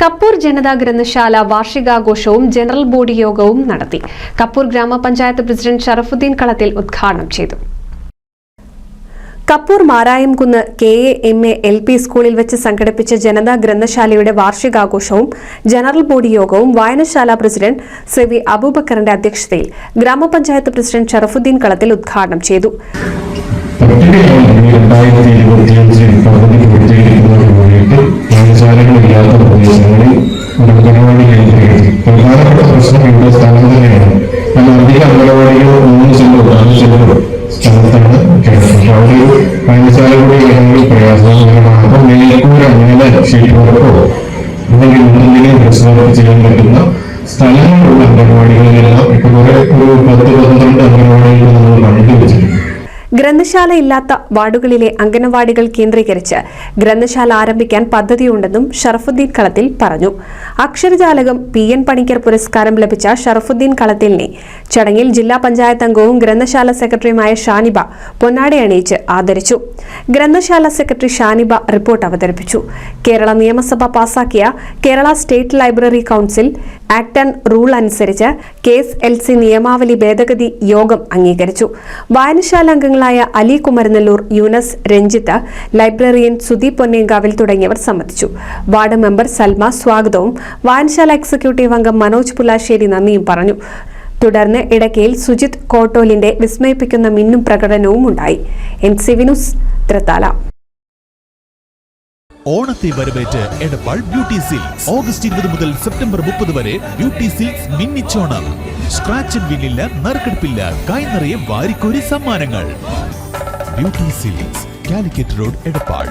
കപ്പൂർ ജനതാ ഗ്രന്ഥശാല വാർഷികാഘോഷവും general body യോഗവും നടത്തി. കപ്പൂർ ഗ്രാമപഞ്ചായത്ത് പ്രസിഡന്റ് ഷറഫുദ്ദീൻ കളത്തിൽ ഉദ്ഘാടനം ചെയ്തു. കപ്പൂർ മാരായംകുന്ന് KAMA LP സ്കൂളിൽ വെച്ച് സംഘടിപ്പിച്ച ജനതാ ഗ്രന്ഥശാലയുടെ വാർഷികാഘോഷവും ജനറൽ ബോഡി യോഗവും വായനശാല പ്രസിഡന്റ് CV അബൂബക്കറിന്റെ അധ്യക്ഷതയിൽ ഗ്രാമപഞ്ചായത്ത് പ്രസിഡന്റ് ഷറഫുദ്ദീൻ കളത്തിൽ ഉദ്ഘാടനം ചെയ്തു. പ്രധാനപ്പെട്ട പ്രശ്നം ഇവിടെ സ്ഥലം തന്നെയാണ്. അധികം അംഗനവാടികൾ 3 സെന്റോ 4 സെന്റോ സ്ഥലത്താണ് കേരളത്തിൽ. അവർ വായനശാലയുടെ പ്രയാസം അപ്പം മേൽക്കൂര മേലെ ഷീറ്റ് വർക്കോ അല്ലെങ്കിൽ എന്തെങ്കിലും പ്രശ്നം ചെയ്യാൻ പറ്റുന്ന സ്ഥലങ്ങളുള്ള അംഗനവാടികളിലെല്ലാം ഇപ്പോൾ ഒരു 10-12 അംഗനവാടികൾ നമ്മൾ കണ്ടുവച്ചിട്ടുണ്ട്. ഗ്രന്ഥശാല ഇല്ലാത്ത വാർഡുകളിലെ അംഗനവാടികൾ കേന്ദ്രീകരിച്ച് ഗ്രന്ഥശാല ആരംഭിക്കാൻ പദ്ധതിയുണ്ടെന്നും ഷറഫുദ്ദീൻ കളത്തിൽ പറഞ്ഞു. അക്ഷരജാലകം PN പണിക്കർ പുരസ്കാരം ലഭിച്ച ഷറഫുദ്ദീൻ കളത്തിലിനെ ചടങ്ങിൽ ജില്ലാ പഞ്ചായത്ത് അംഗവും ഗ്രന്ഥശാല സെക്രട്ടറിയുമായ ഷാനിബ പൊന്നാടി അണിയിച്ച് ആദരിച്ചു. ഗ്രന്ഥശാല സെക്രട്ടറി ഷാനിബ റിപ്പോർട്ട് അവതരിപ്പിച്ചു. കേരള നിയമസഭ പാസാക്കിയ Kerala state library council act and rule അനുസരിച്ച് KSLC നിയമാവലി ഭേദഗതി യോഗം അംഗീകരിച്ചു. വായനശാല അംഗങ്ങളായ അലി കുമരനെല്ലൂർ, യൂനസ്, രഞ്ജിത്ത്, ലൈബ്രറിയൻ സുദീപ് പൊന്നേങ്കാവിൽ തുടങ്ങിയവർ സംബന്ധിച്ചു. വാർഡ് മെമ്പർ സൽമ സ്വാഗതവും വായനശാല എക്സിക്യൂട്ടീവ് അംഗം മനോജ് പുലാശ്ശേരി നന്ദിയും പറഞ്ഞു. തുടർന്ന് ഇടയ്ക്കയിൽ സുജിത് കോട്ടോലിന്റെ വിസ്മയിപ്പിക്കുന്ന മിന്നും പ്രകടനവും ഉണ്ടായി. NCV news, Thrithala. ഓണത്തെ വരവേറ്റ് എടപ്പാൾ ബ്യൂട്ടി സിൽക്സ്. ഓഗസ്റ്റ് 20 മുതൽ സെപ്റ്റംബർ 30 വരെ ബ്യൂട്ടി സിൽക്സ് മിന്നിച്ചോണം. സ്ക്രാച്ച് ആൻഡ് വിന്നില്ല, നറുക്കെടുപ്പില്ല, കൈ നിറയെ വാരിക്കോരി സമ്മാനങ്ങൾ. Beauty silks, Calicut road, Edappal.